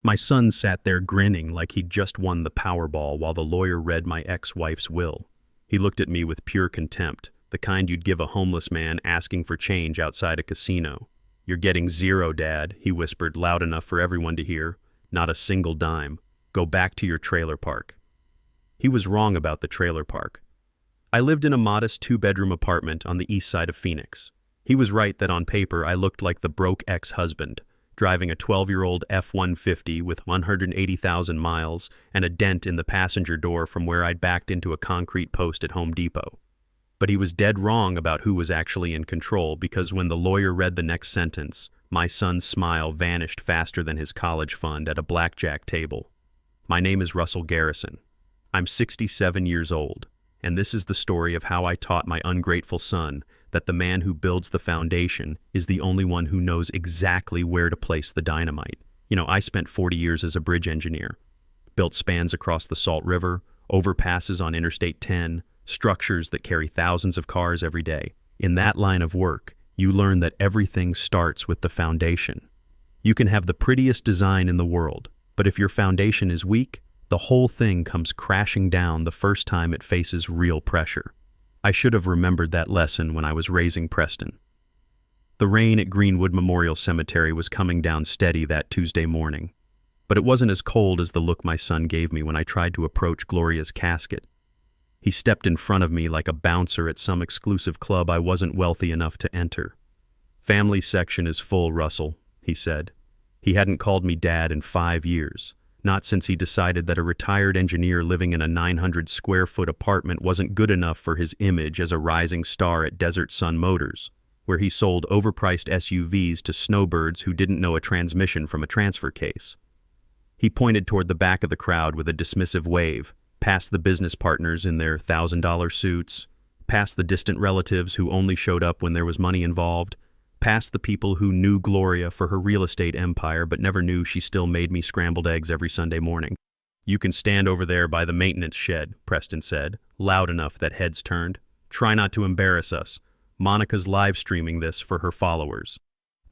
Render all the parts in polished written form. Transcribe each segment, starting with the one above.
My son sat there grinning like he'd just won the Powerball while the lawyer read my ex-wife's will. He looked at me with pure contempt, the kind you'd give a homeless man asking for change outside a casino. "You're getting zero, Dad," he whispered loud enough for everyone to hear. "Not a single dime. Go back to your trailer park." He was wrong about the trailer park. I lived in a modest two-bedroom apartment on the east side of Phoenix. He was right that on paper I looked like the broke ex-husband, driving a 12-year-old F-150 with 180,000 miles and a dent in the passenger door from where I'd backed into a concrete post at Home Depot. But he was dead wrong about who was actually in control, because when the lawyer read the next sentence, my son's smile vanished faster than his college fund at a blackjack table. My name is Russell Garrison. I'm 67 years old, and this is the story of how I taught my ungrateful son that the man who builds the foundation is the only one who knows exactly where to place the dynamite. I spent 40 years as a bridge engineer. Built spans across the Salt River, overpasses on Interstate 10, structures that carry thousands of cars every day. In that line of work, you learn that everything starts with the foundation. You can have the prettiest design in the world, but if your foundation is weak, the whole thing comes crashing down the first time it faces real pressure. I should have remembered that lesson when I was raising Preston. The rain at Greenwood Memorial Cemetery was coming down steady that Tuesday morning, but it wasn't as cold as the look my son gave me when I tried to approach Gloria's casket. He stepped in front of me like a bouncer at some exclusive club I wasn't wealthy enough to enter. "Family section is full, Russell," he said. He hadn't called me Dad in 5 years. Not since he decided that a retired engineer living in a 900-square-foot apartment wasn't good enough for his image as a rising star at Desert Sun Motors, where he sold overpriced SUVs to snowbirds who didn't know a transmission from a transfer case. He pointed toward the back of the crowd with a dismissive wave, past the business partners in their $1,000 suits, past the distant relatives who only showed up when there was money involved, past the people who knew Gloria for her real estate empire but never knew she still made me scrambled eggs every Sunday morning. "You can stand over there by the maintenance shed," Preston said, loud enough that heads turned. "Try not to embarrass us. Monica's live streaming this for her followers."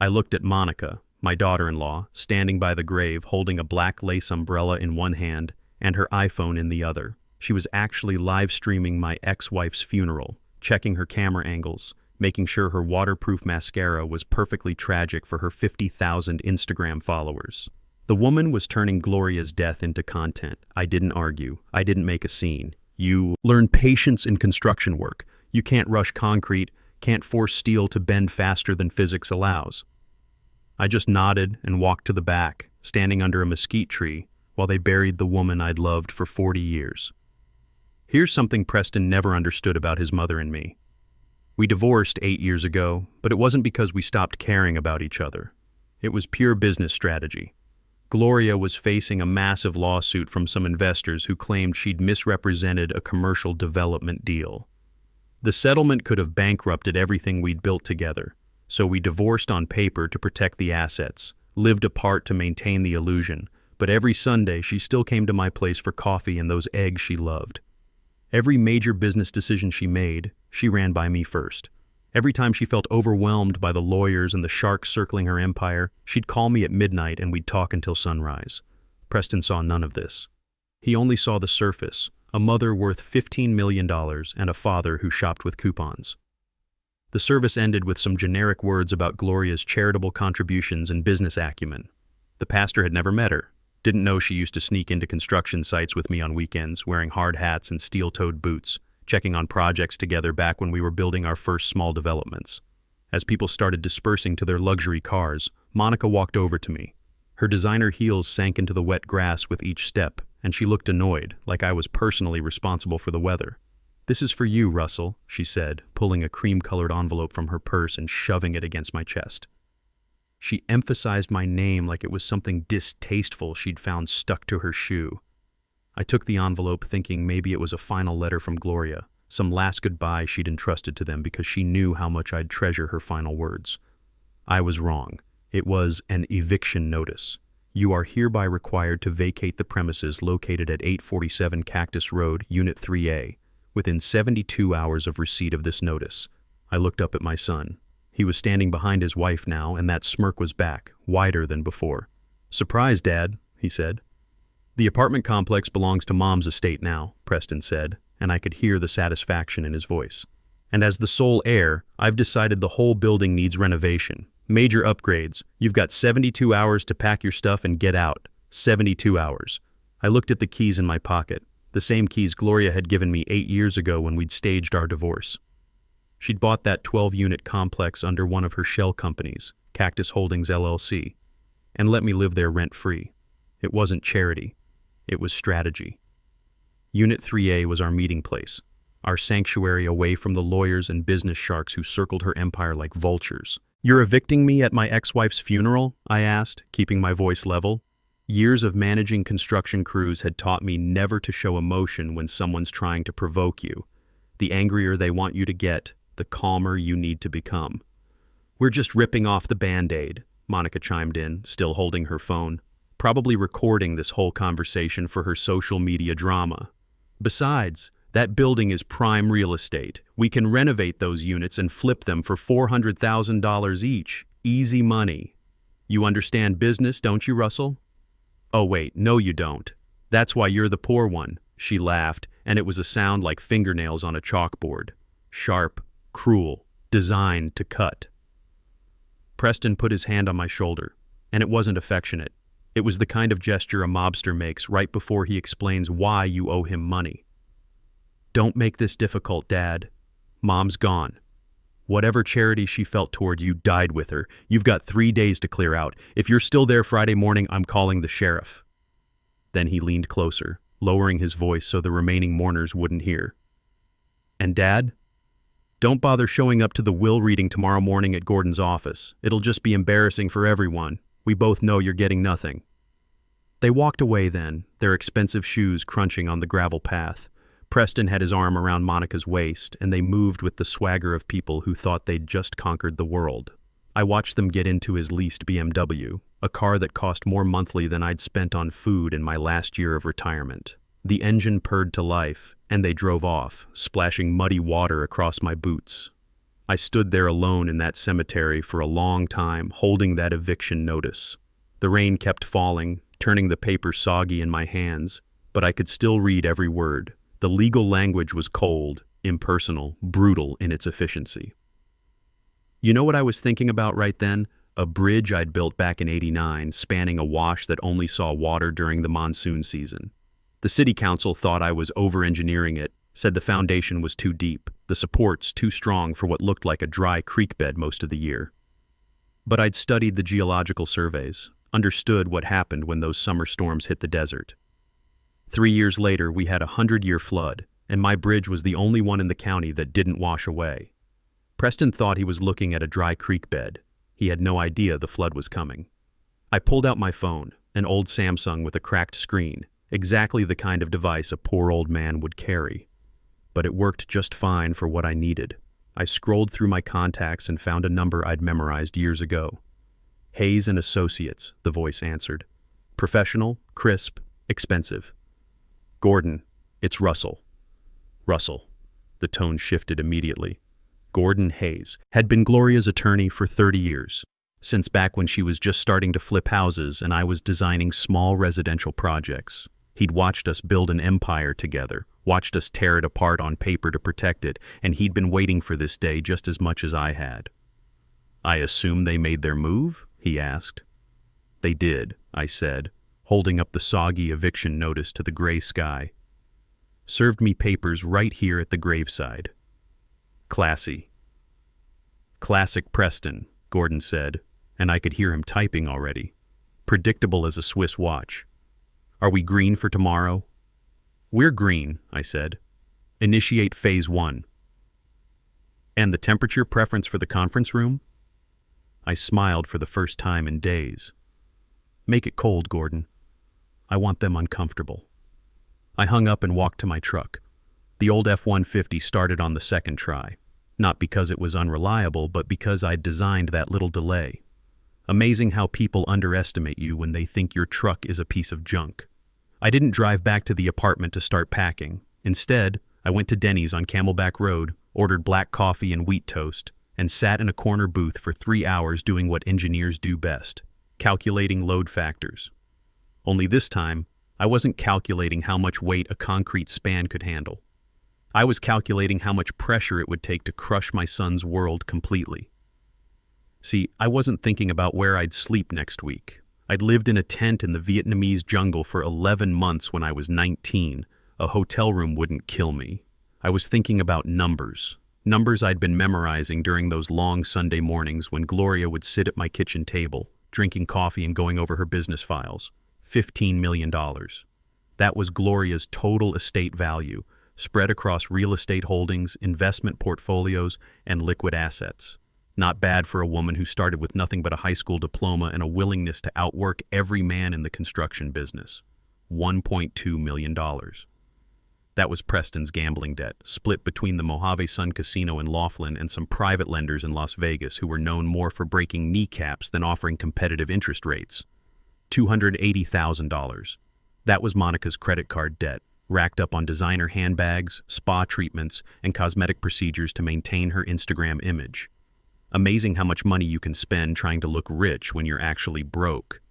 I looked at Monica, my daughter-in-law, standing by the grave holding a black lace umbrella in one hand and her iPhone in the other. She was actually live streaming my ex-wife's funeral, checking her camera angles, making sure her waterproof mascara was perfectly tragic for her 50,000 Instagram followers. The woman was turning Gloria's death into content. I didn't argue. I didn't make a scene. "You learn patience in construction work. You can't rush concrete, can't force steel to bend faster than physics allows." I just nodded and walked to the back, standing under a mesquite tree, while they buried the woman I'd loved for 40 years. Here's something Preston never understood about his mother and me. We divorced 8 years ago, but it wasn't because we stopped caring about each other. It was pure business strategy. Gloria was facing a massive lawsuit from some investors who claimed she'd misrepresented a commercial development deal. The settlement could have bankrupted everything we'd built together, so we divorced on paper to protect the assets, lived apart to maintain the illusion, but every Sunday she still came to my place for coffee and those eggs she loved. Every major business decision she made, she ran by me first. Every time she felt overwhelmed by the lawyers and the sharks circling her empire, she'd call me at midnight and we'd talk until sunrise. Preston saw none of this. He only saw the surface, a mother worth $15 million and a father who shopped with coupons. The service ended with some generic words about Gloria's charitable contributions and business acumen. The pastor had never met her. Didn't know she used to sneak into construction sites with me on weekends, wearing hard hats and steel-toed boots, checking on projects together back when we were building our first small developments. As people started dispersing to their luxury cars, Monica walked over to me. Her designer heels sank into the wet grass with each step, and she looked annoyed, like I was personally responsible for the weather. "This is for you, Russell," she said, pulling a cream-colored envelope from her purse and shoving it against my chest. She emphasized my name like it was something distasteful she'd found stuck to her shoe. I took the envelope thinking maybe it was a final letter from Gloria, some last goodbye she'd entrusted to them because she knew how much I'd treasure her final words. I was wrong. It was an eviction notice. "You are hereby required to vacate the premises located at 847 Cactus Road, Unit 3A, within 72 hours of receipt of this notice." I looked up at my son. He was standing behind his wife now, and that smirk was back, wider than before. "Surprise, Dad," he said. The apartment complex belongs to Mom's estate now, Preston said, and I could hear the satisfaction in his voice. And as the sole heir, I've decided the whole building needs renovation. Major upgrades. You've got 72 hours to pack your stuff and get out. 72 hours. I looked at the keys in my pocket, the same keys Gloria had given me 8 years ago when we'd staged our divorce. She'd bought that 12-unit complex under one of her shell companies, Cactus Holdings LLC, and let me live there rent-free. It wasn't charity. It was strategy. Unit 3A was our meeting place, our sanctuary away from the lawyers and business sharks who circled her empire like vultures. "You're evicting me at my ex-wife's funeral?" I asked, keeping my voice level. Years of managing construction crews had taught me never to show emotion when someone's trying to provoke you. The angrier they want you to get, the calmer you need to become. "We're just ripping off the Band-Aid," Monica chimed in, still holding her phone, probably recording this whole conversation for her social media drama. "Besides, that building is prime real estate. We can renovate those units and flip them for $400,000 each. Easy money. You understand business, don't you, Russell?" "Oh wait, no you don't. That's why you're the poor one," she laughed, and it was a sound like fingernails on a chalkboard. Sharp, cruel, designed to cut. Preston put his hand on my shoulder, and it wasn't affectionate. It was the kind of gesture a mobster makes right before he explains why you owe him money. "Don't make this difficult, Dad. Mom's gone. Whatever charity she felt toward you died with her. You've got 3 days to clear out. If you're still there Friday morning, I'm calling the sheriff." Then he leaned closer, lowering his voice so the remaining mourners wouldn't hear. "And Dad? Don't bother showing up to the will reading tomorrow morning at Gordon's office. It'll just be embarrassing for everyone. We both know you're getting nothing." They walked away then, their expensive shoes crunching on the gravel path. Preston had his arm around Monica's waist, and they moved with the swagger of people who thought they'd just conquered the world. I watched them get into his leased BMW, a car that cost more monthly than I'd spent on food in my last year of retirement. The engine purred to life, and they drove off, splashing muddy water across my boots. I stood there alone in that cemetery for a long time, holding that eviction notice. The rain kept falling, turning the paper soggy in my hands, but I could still read every word. The legal language was cold, impersonal, brutal in its efficiency. You know what I was thinking about right then? A bridge I'd built back in '89, spanning a wash that only saw water during the monsoon season. The city council thought I was over-engineering it, said the foundation was too deep, the supports too strong for what looked like a dry creek bed most of the year. But I'd studied the geological surveys, understood what happened when those summer storms hit the desert. 3 years later, we had a 100-year flood, and my bridge was the only one in the county that didn't wash away. Preston thought he was looking at a dry creek bed. He had no idea the flood was coming. I pulled out my phone, an old Samsung with a cracked screen, exactly the kind of device a poor old man would carry. But it worked just fine for what I needed. I scrolled through my contacts and found a number I'd memorized years ago. "Hayes and Associates," the voice answered. "Professional, crisp, expensive." "Gordon, it's Russell." Russell. The tone shifted immediately. Gordon Hayes had been Gloria's attorney for 30 years, since back when she was just starting to flip houses and I was designing small residential projects. He'd watched us build an empire together, watched us tear it apart on paper to protect it, and he'd been waiting for this day just as much as I had. "I assume they made their move?" he asked. "They did," I said, holding up the soggy eviction notice to the gray sky. "Served me papers right here at the graveside." Classy. "Classic Preston," Gordon said, and I could hear him typing already. Predictable as a Swiss watch. "Are we green for tomorrow?" "We're green," I said. "Initiate phase 1. "And the temperature preference for the conference room?" I smiled for the first time in days. "Make it cold, Gordon. I want them uncomfortable." I hung up and walked to my truck. The old F-150 started on the second try, not because it was unreliable, but because I'd designed that little delay. Amazing how people underestimate you when they think your truck is a piece of junk. I didn't drive back to the apartment to start packing. Instead, I went to Denny's on Camelback Road, ordered black coffee and wheat toast, and sat in a corner booth for 3 hours doing what engineers do best, calculating load factors. Only this time, I wasn't calculating how much weight a concrete span could handle. I was calculating how much pressure it would take to crush my son's world completely. See, I wasn't thinking about where I'd sleep next week. I'd lived in a tent in the Vietnamese jungle for 11 months when I was 19. A hotel room wouldn't kill me. I was thinking about numbers. Numbers I'd been memorizing during those long Sunday mornings when Gloria would sit at my kitchen table, drinking coffee and going over her business files. $15 million. That was Gloria's total estate value, spread across real estate holdings, investment portfolios, and liquid assets. Not bad for a woman who started with nothing but a high school diploma and a willingness to outwork every man in the construction business. $1.2 million. That was Preston's gambling debt, split between the Mojave Sun Casino in Laughlin and some private lenders in Las Vegas who were known more for breaking kneecaps than offering competitive interest rates. $280,000. That was Monica's credit card debt, racked up on designer handbags, spa treatments, and cosmetic procedures to maintain her Instagram image. Amazing how much money you can spend trying to look rich when you're actually broke.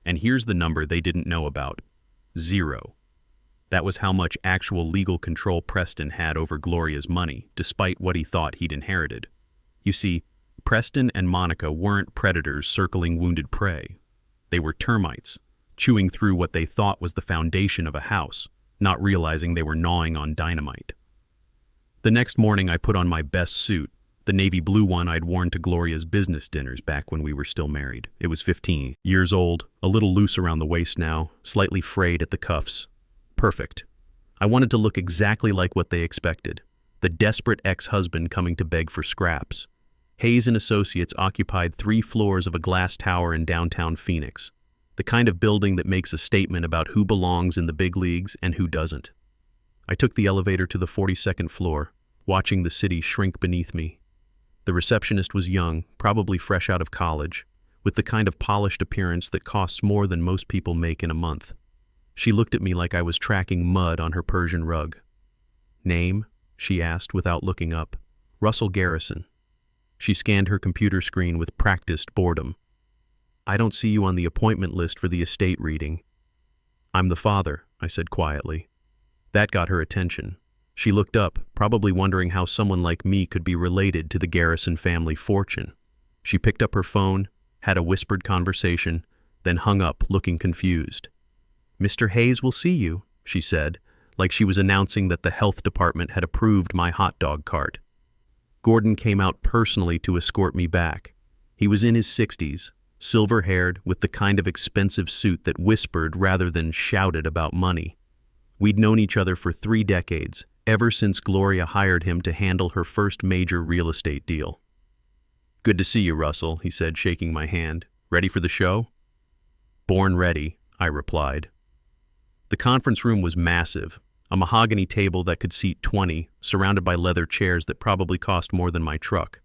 And here's the number they didn't know about. 0. That was how much actual legal control Preston had over Gloria's money, despite what he thought he'd inherited. You see, Preston and Monica weren't predators circling wounded prey. They were termites, chewing through what they thought was the foundation of a house, not realizing they were gnawing on dynamite. The next morning I put on my best suit, the navy blue one I'd worn to Gloria's business dinners back when we were still married. It was 15 years old, a little loose around the waist now, slightly frayed at the cuffs. Perfect. I wanted to look exactly like what they expected, the desperate ex-husband coming to beg for scraps. Hayes and Associates occupied 3 floors of a glass tower in downtown Phoenix, the kind of building that makes a statement about who belongs in the big leagues and who doesn't. I took the elevator to the 42nd floor, watching the city shrink beneath me. The receptionist was young, probably fresh out of college, with the kind of polished appearance that costs more than most people make in a month. She looked at me like I was tracking mud on her Persian rug. "Name?" she asked without looking up. "Russell Garrison." She scanned her computer screen with practiced boredom. "I don't see you on the appointment list for the estate reading." "I'm the father," I said quietly. That got her attention. She looked up, probably wondering how someone like me could be related to the Garrison family fortune. She picked up her phone, had a whispered conversation, then hung up, looking confused. "Mr. Hayes will see you," she said, like she was announcing that the health department had approved my hot dog cart. Gordon came out personally to escort me back. He was in his 60s, silver-haired, with the kind of expensive suit that whispered rather than shouted about money. We'd known each other for 3 decades, ever since Gloria hired him to handle her first major real estate deal. "Good to see you, Russell," he said, shaking my hand. "Ready for the show?" "Born ready," I replied. The conference room was massive, a mahogany table that could seat 20, surrounded by leather chairs that probably cost more than my truck.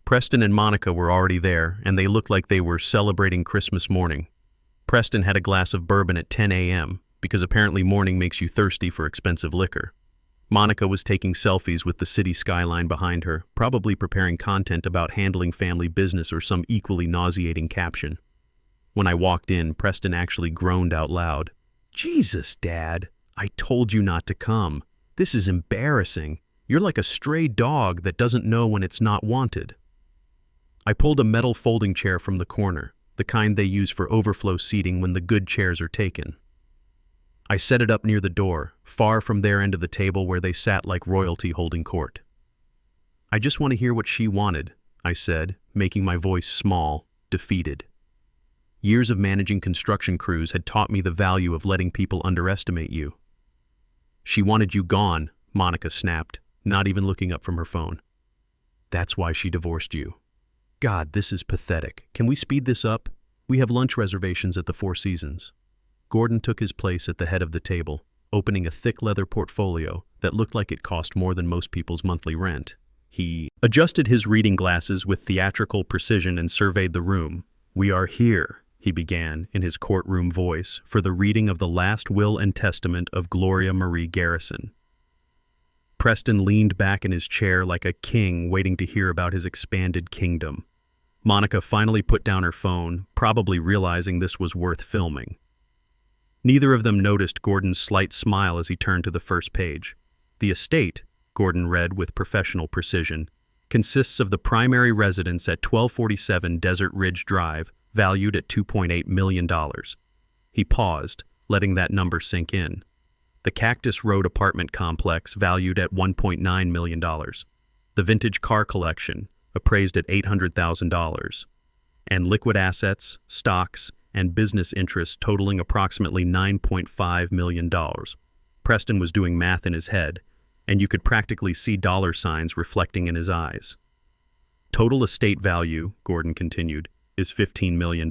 Preston and Monica were already there, and they looked like they were celebrating Christmas morning. Preston had a glass of bourbon at 10 a.m., because apparently morning makes you thirsty for expensive liquor. Monica was taking selfies with the city skyline behind her, probably preparing content about handling family business or some equally nauseating caption. When I walked in, Preston actually groaned out loud. "Jesus, Dad, I told you not to come. This is embarrassing. You're like a stray dog that doesn't know when it's not wanted." I pulled a metal folding chair from the corner, the kind they use for overflow seating when the good chairs are taken. I set it up near the door, far from their end of the table where they sat like royalty holding court. "I just want to hear what she wanted," I said, making my voice small, defeated. Years of managing construction crews had taught me the value of letting people underestimate you. "She wanted you gone," Monica snapped, not even looking up from her phone. "That's why she divorced you." God, this is pathetic. Can we speed this up? We have lunch reservations at the Four Seasons. Gordon took his place at the head of the table, opening a thick leather portfolio that looked like it cost more than most people's monthly rent. He adjusted his reading glasses with theatrical precision and surveyed the room. "We are here," he began in his courtroom voice, "for the reading of the last will and testament of Gloria Marie Garrison." Preston leaned back in his chair like a king waiting to hear about his expanded kingdom. Monica finally put down her phone, probably realizing this was worth filming. Neither of them noticed Gordon's slight smile as he turned to the first page. The estate, Gordon read with professional precision, consists of the primary residence at 1247 Desert Ridge Drive, valued at $2.8 million. He paused, letting that number sink in. The Cactus Road apartment complex, valued at $1.9 million. The vintage car collection, appraised at $800,000. And liquid assets, stocks, and business interests totaling approximately $9.5 million. Preston was doing math in his head, and you could practically see dollar signs reflecting in his eyes. Total estate value, Gordon continued, is $15 million.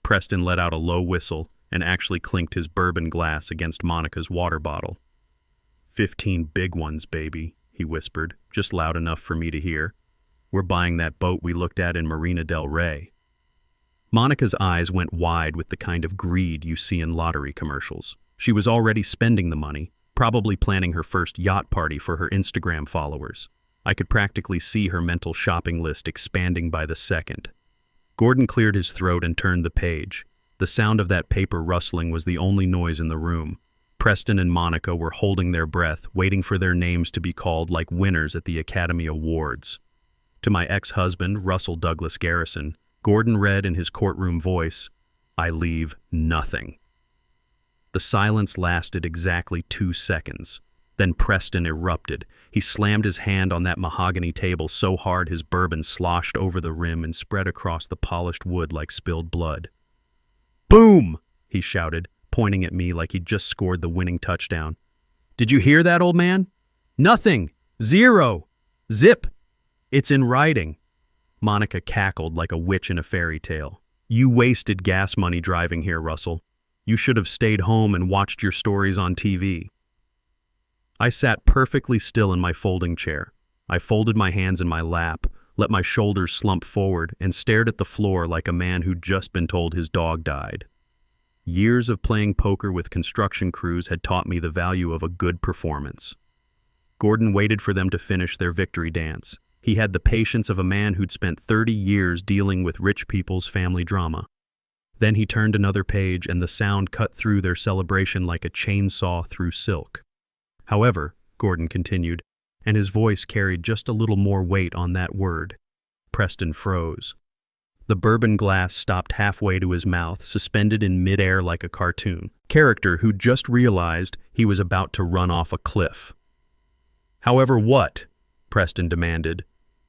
Preston let out a low whistle and actually clinked his bourbon glass against Monica's water bottle. 15 big ones, baby, he whispered, just loud enough for me to hear. We're buying that boat we looked at in Marina del Rey. Monica's eyes went wide with the kind of greed you see in lottery commercials. She was already spending the money, probably planning her first yacht party for her Instagram followers. I could practically see her mental shopping list expanding by the second. Gordon cleared his throat and turned the page. The sound of that paper rustling was the only noise in the room. Preston and Monica were holding their breath, waiting for their names to be called like winners at the Academy Awards. To my ex-husband, Russell Douglas Garrison, Gordon read in his courtroom voice, "I leave nothing." The silence lasted exactly 2 seconds. Then Preston erupted. He slammed his hand on that mahogany table so hard his bourbon sloshed over the rim and spread across the polished wood like spilled blood. "Boom!" he shouted, pointing at me like he'd just scored the winning touchdown. "Did you hear that, old man? Nothing! Zero! Zip! It's in writing." Monica cackled like a witch in a fairy tale. "You wasted gas money driving here, Russell. You should have stayed home and watched your stories on TV." I sat perfectly still in my folding chair. I folded my hands in my lap, let my shoulders slump forward, and stared at the floor like a man who'd just been told his dog died. Years of playing poker with construction crews had taught me the value of a good performance. Gordon waited for them to finish their victory dance. He had the patience of a man who'd spent 30 years dealing with rich people's family drama. Then he turned another page, and the sound cut through their celebration like a chainsaw through silk. "However," Gordon continued, and his voice carried just a little more weight on that word. Preston froze. The bourbon glass stopped halfway to his mouth, suspended in midair like a cartoon character who'd just realized he was about to run off a cliff. "However what?" Preston demanded,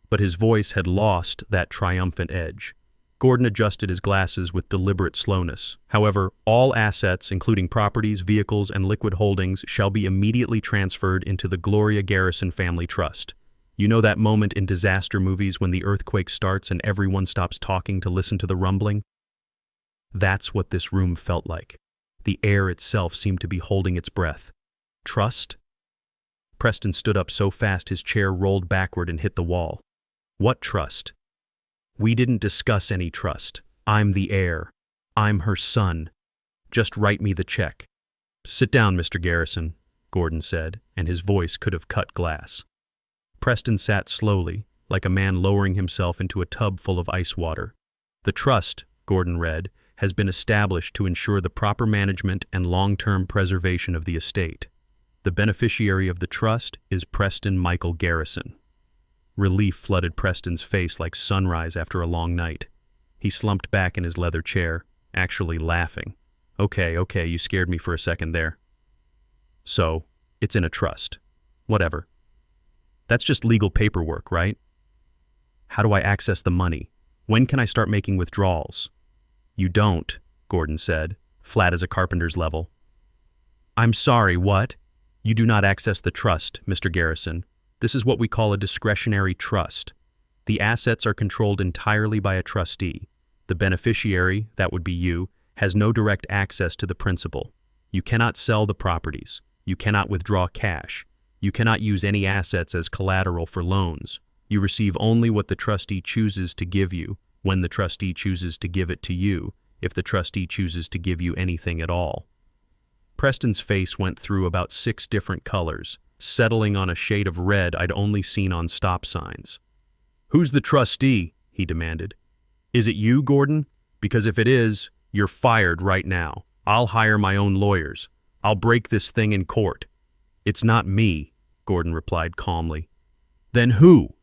but his voice had lost that triumphant edge. Gordon adjusted his glasses with deliberate slowness. "However, all assets, including properties, vehicles, and liquid holdings, shall be immediately transferred into the Gloria Garrison Family Trust. You know that moment in disaster movies when the earthquake starts and everyone stops talking to listen to the rumbling? That's what this room felt like. The air itself seemed to be holding its breath. Trust? Preston stood up so fast his chair rolled backward and hit the wall. What trust? We didn't discuss any trust. I'm the heir. I'm her son. Just write me the check. Sit down, Mr. Garrison, Gordon said, and his voice could have cut glass. Preston sat slowly, like a man lowering himself into a tub full of ice water. The trust, Gordon read, has been established to ensure the proper management and long-term preservation of the estate. The beneficiary of the trust is Preston Michael Garrison. Relief flooded Preston's face like sunrise after a long night. He slumped back in his leather chair, actually laughing. Okay, you scared me for a second there. So, it's in a trust. Whatever. That's just legal paperwork, right? How do I access the money? When can I start making withdrawals? You don't, Gordon said, flat as a carpenter's level. I'm sorry, what? You do not access the trust, Mr. Garrison. This is what we call a discretionary trust. The assets are controlled entirely by a trustee. The beneficiary, that would be you, has no direct access to the principal. You cannot sell the properties. You cannot withdraw cash. You cannot use any assets as collateral for loans. You receive only what the trustee chooses to give you, when the trustee chooses to give it to you, if the trustee chooses to give you anything at all. Preston's face went through about 6 different colors, settling on a shade of red I'd only seen on stop signs. Who's the trustee? He demanded. Is it you, Gordon? Because if it is, you're fired right now. I'll hire my own lawyers. I'll break this thing in court." "It's not me," Gordon replied calmly. "Then who?"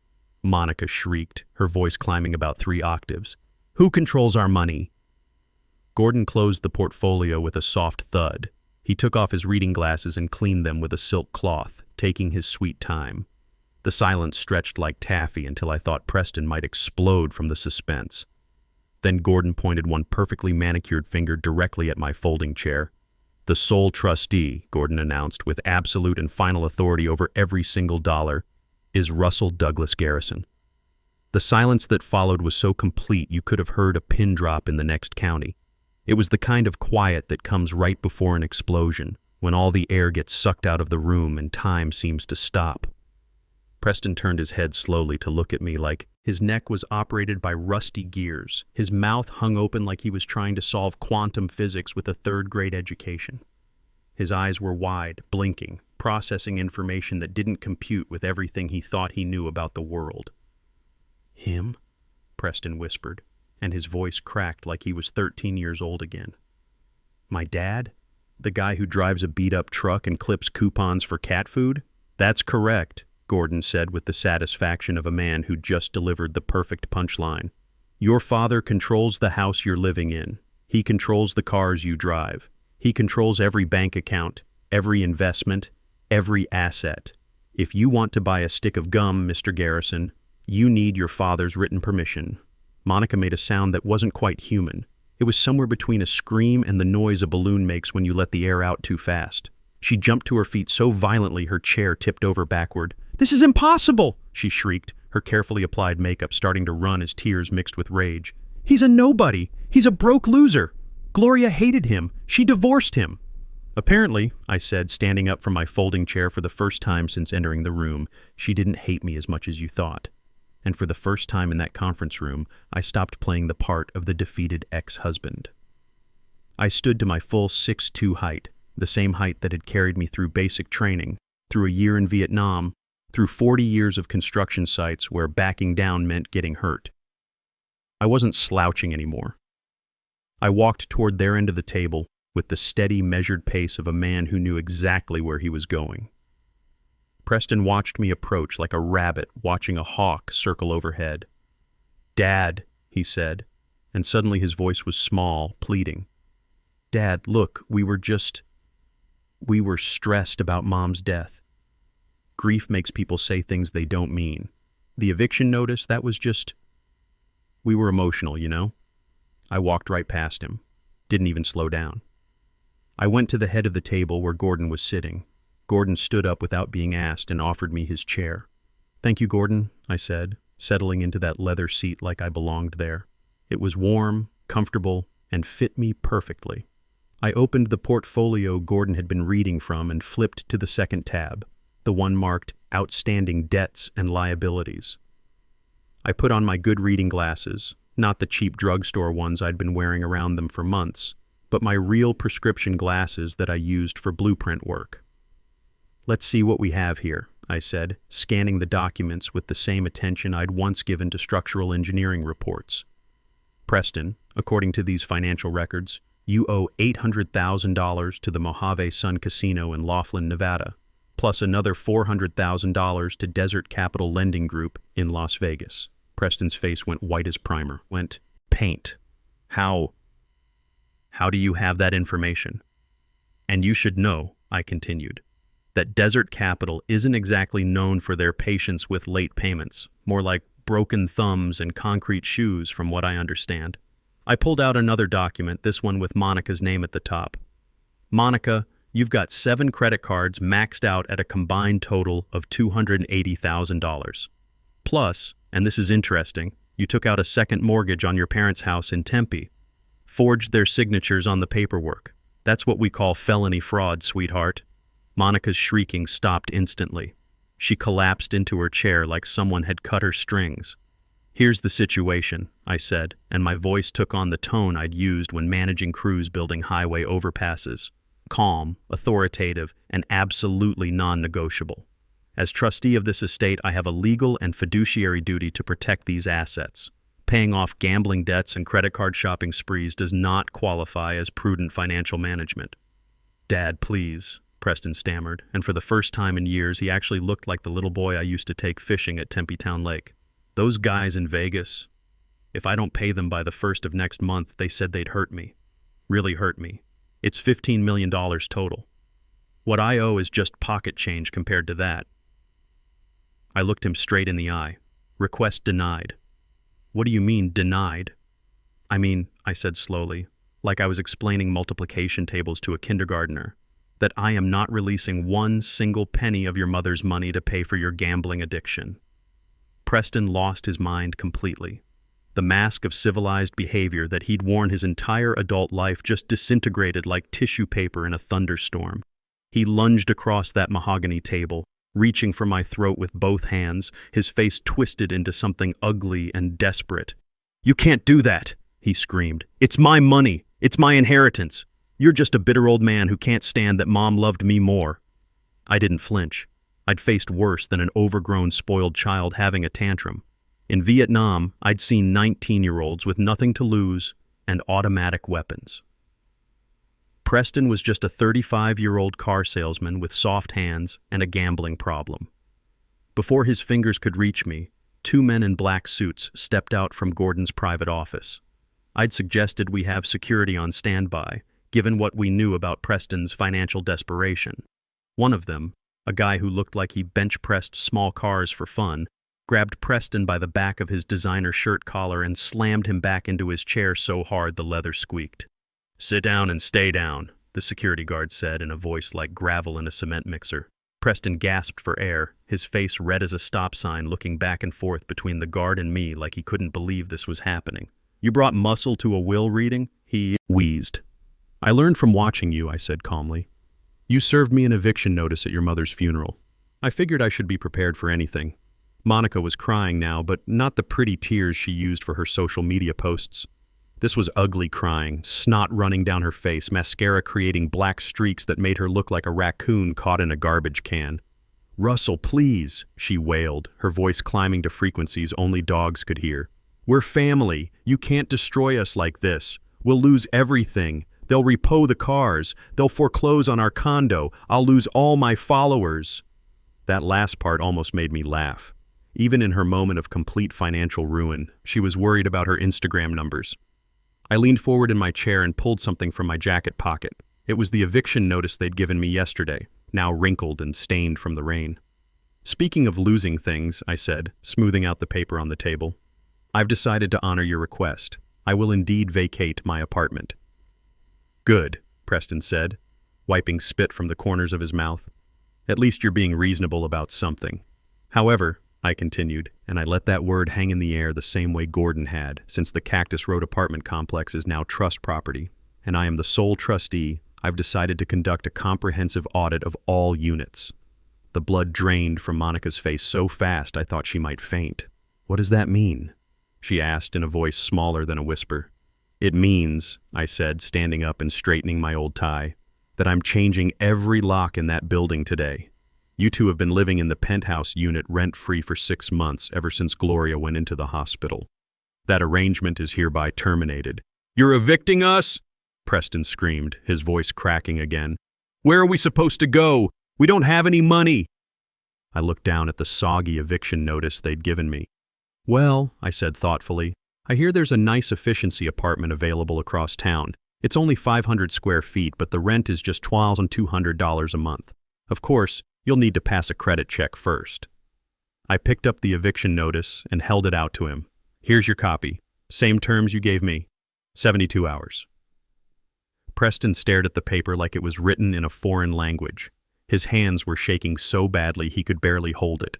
Monica shrieked, her voice climbing about 3 octaves. "Who controls our money?" Gordon closed the portfolio with a soft thud. He took off his reading glasses and cleaned them with a silk cloth, taking his sweet time. The silence stretched like taffy until I thought Preston might explode from the suspense. Then Gordon pointed one perfectly manicured finger directly at my folding chair. "The sole trustee," Gordon announced, with absolute and final authority over every single dollar, "is Russell Douglas Garrison." The silence that followed was so complete you could have heard a pin drop in the next county. It was the kind of quiet that comes right before an explosion, when all the air gets sucked out of the room and time seems to stop. Preston turned his head slowly to look at me like his neck was operated by rusty gears. His mouth hung open like he was trying to solve quantum physics with a third-grade education. His eyes were wide, blinking, processing information that didn't compute with everything he thought he knew about the world. "Him?" Preston whispered, and his voice cracked like he was 13 years old again. "My dad? The guy who drives a beat-up truck and clips coupons for cat food?" "That's correct," Gordon said with the satisfaction of a man who just delivered the perfect punchline. "Your father controls the house you're living in. He controls the cars you drive. He controls every bank account, every investment, every asset. If you want to buy a stick of gum, Mr. Garrison, you need your father's written permission." Monica made a sound that wasn't quite human. It was somewhere between a scream and the noise a balloon makes when you let the air out too fast. She jumped to her feet so violently her chair tipped over backward. "This is impossible!" she shrieked, her carefully applied makeup starting to run as tears mixed with rage. "He's a nobody! He's a broke loser! Gloria hated him! She divorced him!" "Apparently," I said, standing up from my folding chair for the first time since entering the room, "she didn't hate me as much as you thought." And for the first time in that conference room, I stopped playing the part of the defeated ex-husband. I stood to my full 6'2" height, the same height that had carried me through basic training, through a year in Vietnam, through 40 years of construction sites where backing down meant getting hurt. I wasn't slouching anymore. I walked toward their end of the table with the steady, measured pace of a man who knew exactly where he was going. Preston watched me approach like a rabbit watching a hawk circle overhead. "Dad," he said, and suddenly his voice was small, pleading. "Dad, look, we were stressed about Mom's death. Grief makes people say things they don't mean. The eviction notice, that was just... We were emotional, you know?" I walked right past him. Didn't even slow down. I went to the head of the table where Gordon was sitting. Gordon stood up without being asked and offered me his chair. "Thank you, Gordon," I said, settling into that leather seat like I belonged there. It was warm, comfortable, and fit me perfectly. I opened the portfolio Gordon had been reading from and flipped to the second tab, the one marked Outstanding Debts and Liabilities. I put on my good reading glasses, not the cheap drugstore ones I'd been wearing around them for months, but my real prescription glasses that I used for blueprint work. "Let's see what we have here," I said, scanning the documents with the same attention I'd once given to structural engineering reports. "Preston, according to these financial records, you owe $800,000 to the Mojave Sun Casino in Laughlin, Nevada, plus another $400,000 to Desert Capital Lending Group in Las Vegas." Preston's face went white as primer. Went, "Paint. How do you have that information?" "And you should know," I continued, "that Desert Capital isn't exactly known for their patience with late payments, more like broken thumbs and concrete shoes from what I understand." I pulled out another document, this one with Monica's name at the top. "Monica, you've got 7 credit cards maxed out at a combined total of $280,000. Plus, and this is interesting, you took out a second mortgage on your parents' house in Tempe. Forged their signatures on the paperwork. That's what we call felony fraud, sweetheart." Monica's shrieking stopped instantly. She collapsed into her chair like someone had cut her strings. "Here's the situation," I said, and my voice took on the tone I'd used when managing crews building highway overpasses. Calm, authoritative, and absolutely non-negotiable. "As trustee of this estate, I have a legal and fiduciary duty to protect these assets. Paying off gambling debts and credit card shopping sprees does not qualify as prudent financial management. Dad, please, Preston stammered, and for the first time in years he actually looked like the little boy I used to take fishing at Tempe Town Lake. Those guys in Vegas, if I don't pay them by the 1st of next month, they said they'd hurt me. Really hurt me. It's $15 million total. What I owe is just pocket change compared to that. I looked him straight in the eye. Request denied. What do you mean, denied? I said slowly, like I was explaining multiplication tables to a kindergartner, that I am not releasing one single penny of your mother's money to pay for your gambling addiction. Preston lost his mind completely. The mask of civilized behavior that he'd worn his entire adult life just disintegrated like tissue paper in a thunderstorm. He lunged across that mahogany table, reaching for my throat with both hands, his face twisted into something ugly and desperate. "You can't do that," he screamed. "It's my money. It's my inheritance. You're just a bitter old man who can't stand that Mom loved me more." I didn't flinch. I'd faced worse than an overgrown, spoiled child having a tantrum. In Vietnam, I'd seen 19-year-olds with nothing to lose and automatic weapons. Preston was just a 35-year-old car salesman with soft hands and a gambling problem. Before his fingers could reach me, 2 men in black suits stepped out from Gordon's private office. I'd suggested we have security on standby, given what we knew about Preston's financial desperation. One of them, a guy who looked like he bench-pressed small cars for fun, grabbed Preston by the back of his designer shirt collar and slammed him back into his chair so hard the leather squeaked. "Sit down and stay down," the security guard said in a voice like gravel in a cement mixer. Preston gasped for air, his face red as a stop sign, looking back and forth between the guard and me like he couldn't believe this was happening. "You brought muscle to a will reading?" he wheezed. "I learned from watching you," I said calmly. "You served me an eviction notice at your mother's funeral. I figured I should be prepared for anything." Monica was crying now, but not the pretty tears she used for her social media posts. This was ugly crying, snot running down her face, mascara creating black streaks that made her look like a raccoon caught in a garbage can. "Russell, please," she wailed, her voice climbing to frequencies only dogs could hear. "We're family. You can't destroy us like this. We'll lose everything. They'll repo the cars. They'll foreclose on our condo. I'll lose all my followers." That last part almost made me laugh. Even in her moment of complete financial ruin, she was worried about her Instagram numbers. I leaned forward in my chair and pulled something from my jacket pocket. It was the eviction notice they'd given me yesterday, now wrinkled and stained from the rain. "Speaking of losing things," I said, smoothing out the paper on the table, "I've decided to honor your request. I will indeed vacate my apartment." "Good," Preston said, wiping spit from the corners of his mouth. "At least you're being reasonable about something. However," I continued, and I let that word hang in the air the same way Gordon had, since the Cactus Road apartment complex is now trust property, and I am the sole trustee, I've decided to conduct a comprehensive audit of all units. The blood drained from Monica's face so fast I thought she might faint. "What does that mean?" she asked in a voice smaller than a whisper. "It means," I said, standing up and straightening my old tie, "that I'm changing every lock in that building today. You two have been living in the penthouse unit rent-free for 6 months ever since Gloria went into the hospital. That arrangement is hereby terminated." "You're evicting us?" Preston screamed, his voice cracking again. "Where are we supposed to go? We don't have any money." I looked down at the soggy eviction notice they'd given me. "Well," I said thoughtfully, "I hear there's a nice efficiency apartment available across town. It's only 500 square feet, but the rent is just $1,200 a month. Of course, you'll need to pass a credit check first." I picked up the eviction notice and held it out to him. "Here's your copy. Same terms you gave me. 72 hours. Preston stared at the paper like it was written in a foreign language. His hands were shaking so badly he could barely hold it.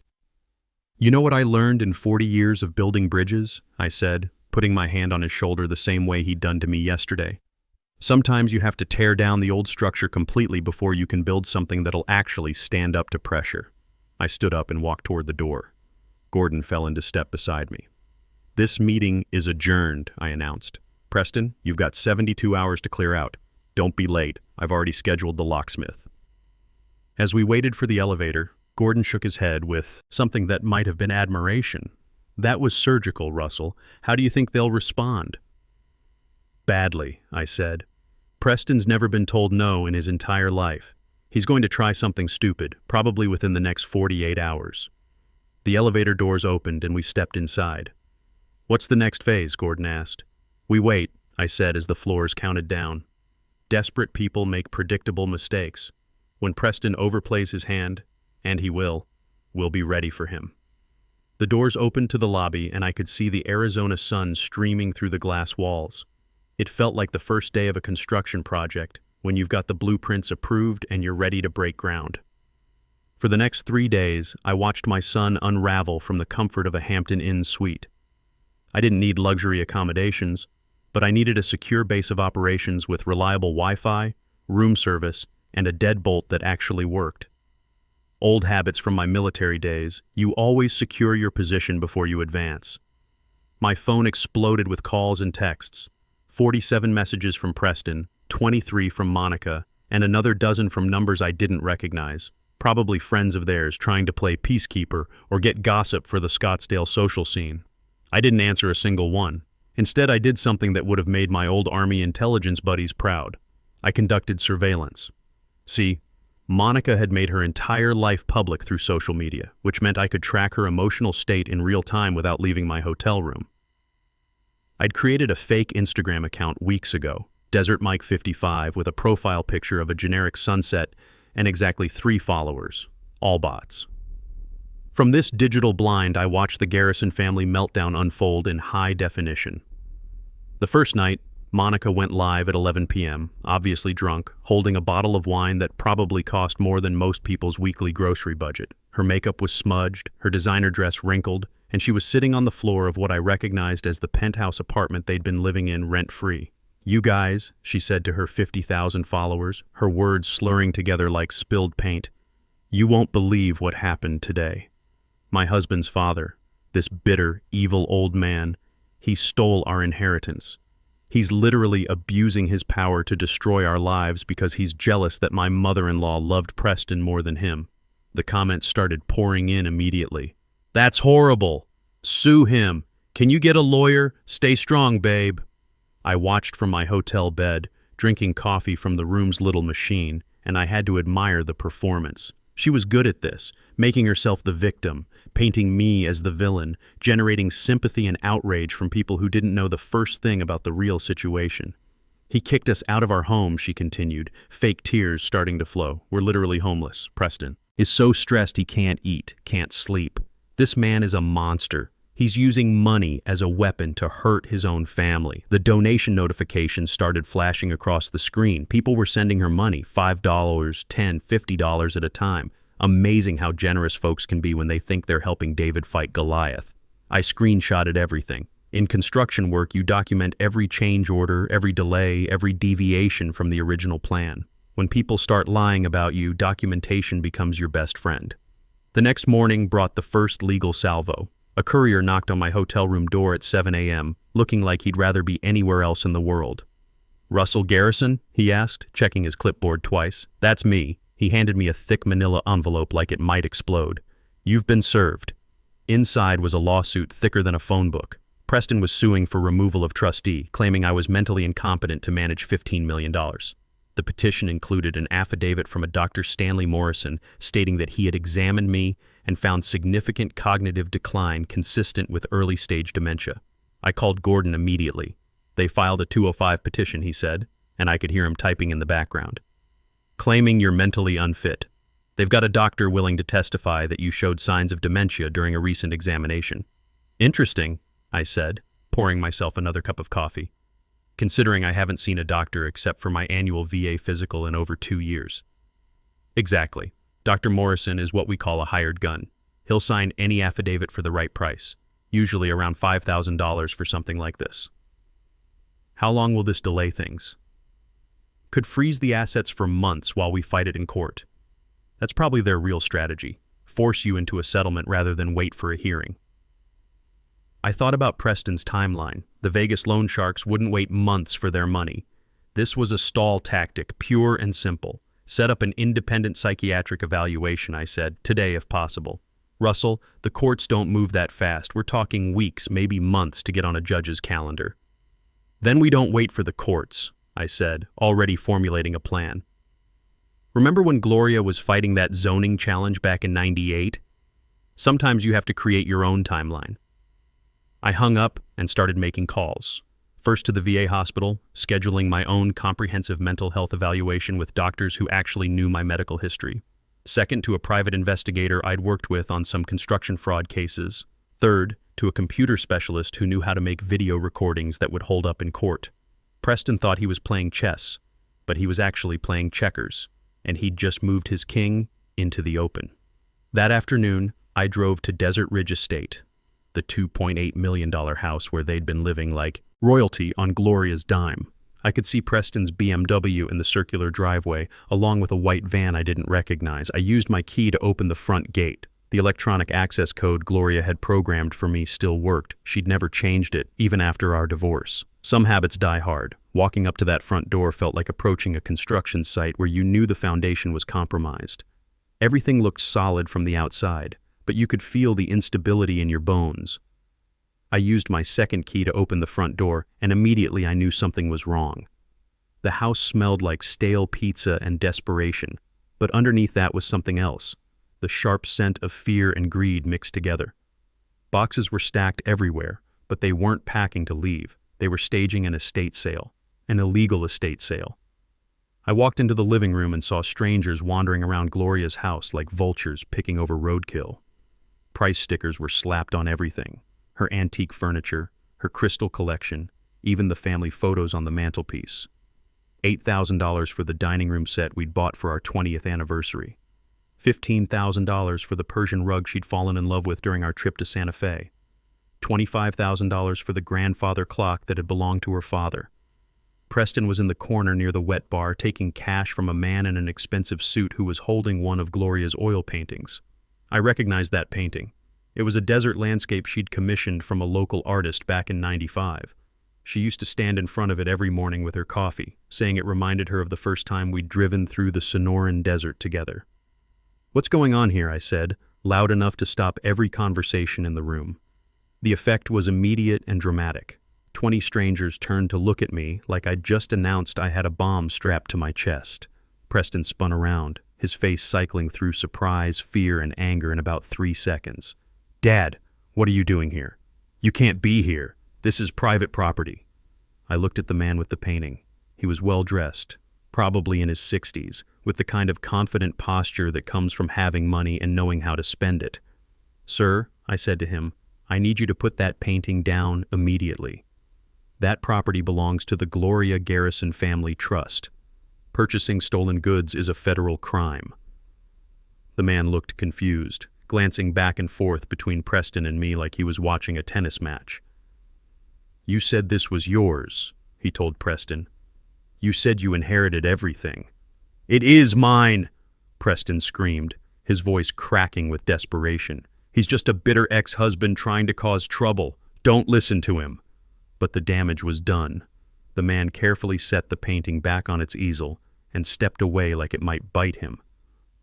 "You know what I learned in 40 years of building bridges?" I said, putting my hand on his shoulder the same way he'd done to me yesterday. "Sometimes you have to tear down the old structure completely before you can build something that'll actually stand up to pressure." I stood up and walked toward the door. Gordon fell into step beside me. "This meeting is adjourned," I announced. "Preston, you've got 72 hours to clear out. Don't be late. I've already scheduled the locksmith." As we waited for the elevator, Gordon shook his head with something that might have been admiration. That was surgical, Russell. How do you think they'll respond? Badly, I said. Preston's never been told no in his entire life. He's going to try something stupid, probably within the next 48 hours. The elevator doors opened and we stepped inside. What's the next phase? Gordon asked. We wait, I said as the floors counted down. Desperate people make predictable mistakes. When Preston overplays his hand, and he will, we'll be ready for him. The doors opened to the lobby and I could see the Arizona sun streaming through the glass walls. It felt like the first day of a construction project, when you've got the blueprints approved and you're ready to break ground. For the next 3 days, I watched my son unravel from the comfort of a Hampton Inn suite. I didn't need luxury accommodations, but I needed a secure base of operations with reliable Wi-Fi, room service, and a deadbolt that actually worked. Old habits from my military days, you always secure your position before you advance. My phone exploded with calls and texts. 47 messages from Preston, 23 from Monica, and another dozen from numbers I didn't recognize, probably friends of theirs trying to play peacekeeper or get gossip for the Scottsdale social scene. I didn't answer a single one. Instead, I did something that would have made my old Army intelligence buddies proud. I conducted surveillance. See, Monica had made her entire life public through social media, which meant I could track her emotional state in real time without leaving my hotel room. I'd created a fake Instagram account weeks ago, Desert Mike 55, with a profile picture of a generic sunset and exactly 3 followers, all bots. From this digital blind, I watched the Garrison family meltdown unfold in high definition. The first night, Monica went live at 11 p.m., obviously drunk, holding a bottle of wine that probably cost more than most people's weekly grocery budget. Her makeup was smudged, her designer dress wrinkled, and she was sitting on the floor of what I recognized as the penthouse apartment they'd been living in rent-free. You guys, she said to her 50,000 followers, her words slurring together like spilled paint, you won't believe what happened today. My husband's father, this bitter, evil old man, he stole our inheritance. He's literally abusing his power to destroy our lives because he's jealous that my mother-in-law loved Preston more than him. The comments started pouring in immediately. That's horrible. Sue him. Can you get a lawyer? Stay strong, babe. I watched from my hotel bed, drinking coffee from the room's little machine, and I had to admire the performance. She was good at this, making herself the victim, painting me as the villain, generating sympathy and outrage from people who didn't know the first thing about the real situation. He kicked us out of our home, she continued, fake tears starting to flow. We're literally homeless. Preston is so stressed he can't eat, can't sleep. This man is a monster. He's using money as a weapon to hurt his own family. The donation notifications started flashing across the screen. People were sending her money, $5, $10, $50 at a time. Amazing how generous folks can be when they think they're helping David fight Goliath. I screenshotted everything. In construction work, you document every change order, every delay, every deviation from the original plan. When people start lying about you, documentation becomes your best friend. The next morning brought the first legal salvo. A courier knocked on my hotel room door at 7 a.m., looking like he'd rather be anywhere else in the world. Russell Garrison? He asked, checking his clipboard twice. That's me. He handed me a thick manila envelope like it might explode. You've been served. Inside was a lawsuit thicker than a phone book. Preston was suing for removal of trustee, claiming I was mentally incompetent to manage $15 million. The petition included an affidavit from a Dr. Stanley Morrison stating that he had examined me and found significant cognitive decline consistent with early-stage dementia. I called Gordon immediately. They filed a 205 petition, he said, and I could hear him typing in the background. Claiming you're mentally unfit. They've got a doctor willing to testify that you showed signs of dementia during a recent examination. Interesting, I said, pouring myself another cup of coffee, considering I haven't seen a doctor except for my annual VA physical in over 2 years. Exactly. Dr. Morrison is what we call a hired gun. He'll sign any affidavit for the right price, usually around $5,000 for something like this. How long will this delay things? Could freeze the assets for months while we fight it in court. That's probably their real strategy, force you into a settlement rather than wait for a hearing. I thought about Preston's timeline. The Vegas loan sharks wouldn't wait months for their money. This was a stall tactic, pure and simple. Set up an independent psychiatric evaluation, I said, today if possible. Russell, the courts don't move that fast. We're talking weeks, maybe months to get on a judge's calendar. Then we don't wait for the courts, I said, already formulating a plan. Remember when Gloria was fighting that zoning challenge back in '98? Sometimes you have to create your own timeline. I hung up and started making calls. First to the VA hospital, scheduling my own comprehensive mental health evaluation with doctors who actually knew my medical history. Second, to a private investigator I'd worked with on some construction fraud cases. Third, to a computer specialist who knew how to make video recordings that would hold up in court. Preston thought he was playing chess, but he was actually playing checkers, and he'd just moved his king into the open. That afternoon, I drove to Desert Ridge Estate, the $2.8 million house where they'd been living like royalty on Gloria's dime. I could see Preston's BMW in the circular driveway, along with a white van I didn't recognize. I used my key to open the front gate. The electronic access code Gloria had programmed for me still worked. She'd never changed it, even after our divorce. Some habits die hard. Walking up to that front door felt like approaching a construction site where you knew the foundation was compromised. Everything looked solid from the outside, but you could feel the instability in your bones. I used my second key to open the front door, and immediately I knew something was wrong. The house smelled like stale pizza and desperation, but underneath that was something else, the sharp scent of fear and greed mixed together. Boxes were stacked everywhere, but they weren't packing to leave. They were staging an estate sale, an illegal estate sale. I walked into the living room and saw strangers wandering around Gloria's house like vultures picking over roadkill. Price stickers were slapped on everything. Her antique furniture, her crystal collection, even the family photos on the mantelpiece. $8,000 for the dining room set we'd bought for our 20th anniversary. $15,000 for the Persian rug she'd fallen in love with during our trip to Santa Fe. $25,000 for the grandfather clock that had belonged to her father. Preston was in the corner near the wet bar taking cash from a man in an expensive suit who was holding one of Gloria's oil paintings. I recognized that painting. It was a desert landscape she'd commissioned from a local artist back in '95. She used to stand in front of it every morning with her coffee, saying it reminded her of the first time we'd driven through the Sonoran Desert together. "What's going on here?" I said, loud enough to stop every conversation in the room. The effect was immediate and dramatic. 20 strangers turned to look at me like I'd just announced I had a bomb strapped to my chest. Preston spun around, his face cycling through surprise, fear, and anger in about 3 seconds. "Dad, what are you doing here? You can't be here. This is private property." I looked at the man with the painting. He was well-dressed, probably in his 60s, with the kind of confident posture that comes from having money and knowing how to spend it. "Sir," I said to him, "I need you to put that painting down immediately. That property belongs to the Gloria Garrison Family Trust. Purchasing stolen goods is a federal crime." The man looked confused, glancing back and forth between Preston and me like he was watching a tennis match. "You said this was yours," he told Preston. "You said you inherited everything." "It is mine!" Preston screamed, his voice cracking with desperation. "He's just a bitter ex-husband trying to cause trouble. Don't listen to him." But the damage was done. The man carefully set the painting back on its easel and stepped away like it might bite him.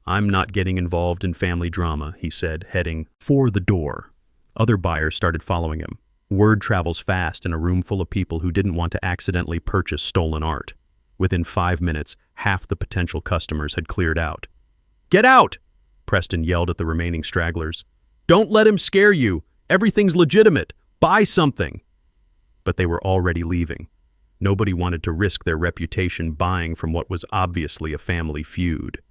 "I'm not getting involved in family drama," he said, heading for the door. Other buyers started following him. Word travels fast in a room full of people who didn't want to accidentally purchase stolen art. Within 5 minutes, half the potential customers had cleared out. "Get out!" Preston yelled at the remaining stragglers. "Don't let him scare you! Everything's legitimate! Buy something!" But they were already leaving. Nobody wanted to risk their reputation buying from what was obviously a family feud.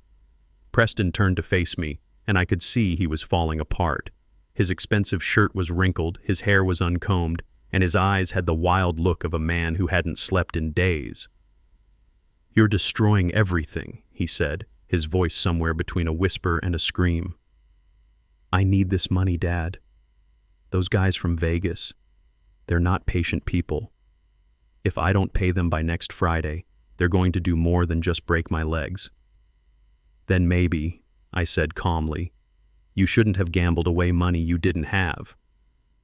Preston turned to face me, and I could see he was falling apart. His expensive shirt was wrinkled, his hair was uncombed, and his eyes had the wild look of a man who hadn't slept in days. "You're destroying everything," he said, his voice somewhere between a whisper and a scream. "I need this money, Dad. Those guys from Vegas, they're not patient people. If I don't pay them by next Friday, they're going to do more than just break my legs." "Then maybe," I said calmly, "you shouldn't have gambled away money you didn't have."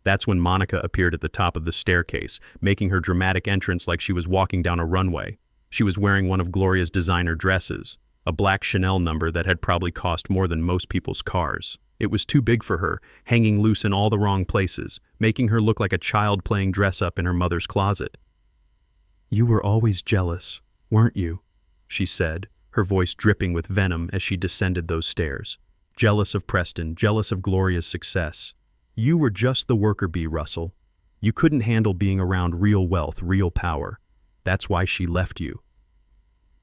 That's when Monica appeared at the top of the staircase, making her dramatic entrance like she was walking down a runway. She was wearing one of Gloria's designer dresses, a black Chanel number that had probably cost more than most people's cars. It was too big for her, hanging loose in all the wrong places, making her look like a child playing dress-up in her mother's closet. "You were always jealous, weren't you?" she said, her voice dripping with venom as she descended those stairs. "Jealous of Preston, jealous of Gloria's success. You were just the worker bee, Russell. You couldn't handle being around real wealth, real power. That's why she left you."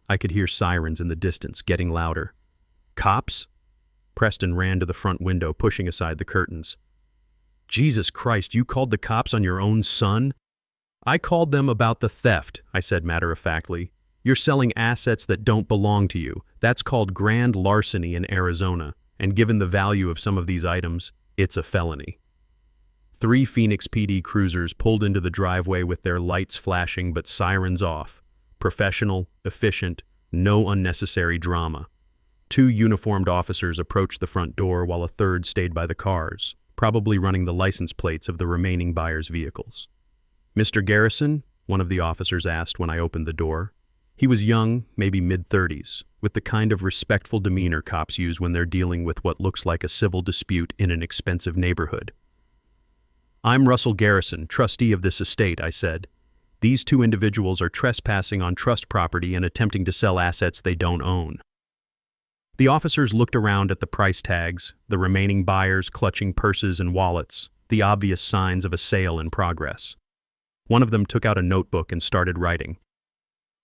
I could hear sirens in the distance, getting louder. "Cops?" Preston ran to the front window, pushing aside the curtains. "Jesus Christ, you called the cops on your own son?" "I called them about the theft," I said matter-of-factly. "You're selling assets that don't belong to you. That's called grand larceny in Arizona, and given the value of some of these items, it's a felony." 3 Phoenix PD cruisers pulled into the driveway with their lights flashing but sirens off. Professional, efficient, no unnecessary drama. 2 uniformed officers approached the front door while a third stayed by the cars, probably running the license plates of the remaining buyers' vehicles. "Mr. Garrison?" one of the officers asked when I opened the door. He was young, maybe mid-30s, with the kind of respectful demeanor cops use when they're dealing with what looks like a civil dispute in an expensive neighborhood. "I'm Russell Garrison, trustee of this estate," I said. "These 2 individuals are trespassing on trust property and attempting to sell assets they don't own." The officers looked around at the price tags, the remaining buyers clutching purses and wallets, the obvious signs of a sale in progress. One of them took out a notebook and started writing.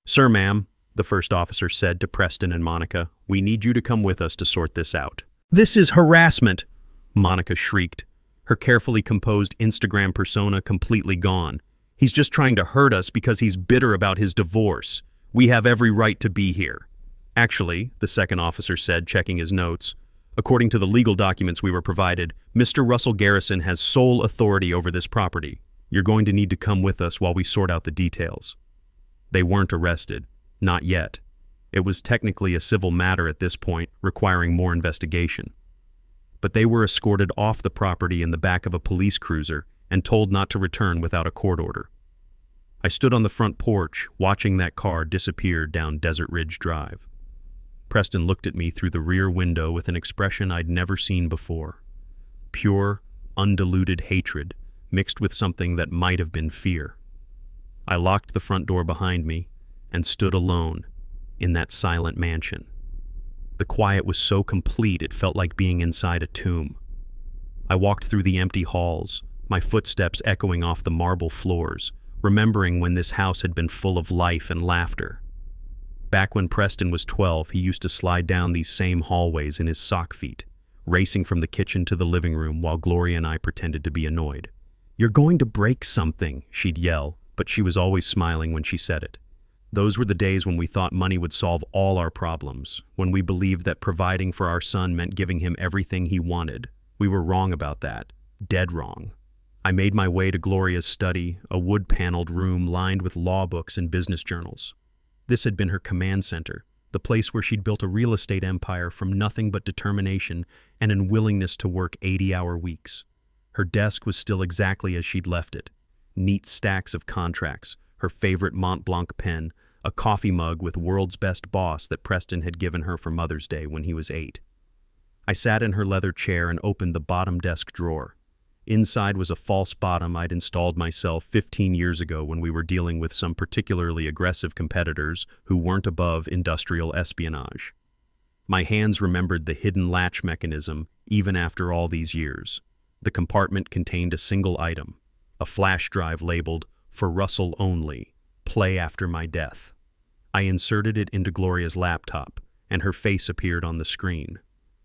"Sir, ma'am," the first officer said to Preston and Monica, "we need you to come with us to sort this out." "This is harassment!" Monica shrieked, her carefully composed Instagram persona completely gone. "He's just trying to hurt us because he's bitter about his divorce. We have every right to be here." "Actually," the second officer said, checking his notes, "according to the legal documents we were provided, Mr. Russell Garrison has sole authority over this property. You're going to need to come with us while we sort out the details." They weren't arrested. Not yet. It was technically a civil matter at this point, requiring more investigation. But they were escorted off the property in the back of a police cruiser and told not to return without a court order. I stood on the front porch, watching that car disappear down Desert Ridge Drive. Preston looked at me through the rear window with an expression I'd never seen before. Pure, undiluted hatred, mixed with something that might have been fear. I locked the front door behind me and stood alone in that silent mansion. The quiet was so complete it felt like being inside a tomb. I walked through the empty halls, my footsteps echoing off the marble floors, remembering when this house had been full of life and laughter. Back when Preston was 12, he used to slide down these same hallways in his sock feet, racing from the kitchen to the living room while Gloria and I pretended to be annoyed. "You're going to break something," she'd yell, but she was always smiling when she said it. Those were the days when we thought money would solve all our problems, when we believed that providing for our son meant giving him everything he wanted. We were wrong about that. Dead wrong. I made my way to Gloria's study, a wood-paneled room lined with law books and business journals. This had been her command center, the place where she'd built a real estate empire from nothing but determination and an willingness to work 80-hour weeks. Her desk was still exactly as she'd left it. Neat stacks of contracts, her favorite Mont Blanc pen, a coffee mug with World's Best Boss that Preston had given her for Mother's Day when he was 8. I sat in her leather chair and opened the bottom desk drawer. Inside was a false bottom I'd installed myself 15 years ago when we were dealing with some particularly aggressive competitors who weren't above industrial espionage. My hands remembered the hidden latch mechanism even after all these years. The compartment contained a single item, a flash drive labeled, "For Russell Only, Play After My Death." I inserted it into Gloria's laptop, and her face appeared on the screen.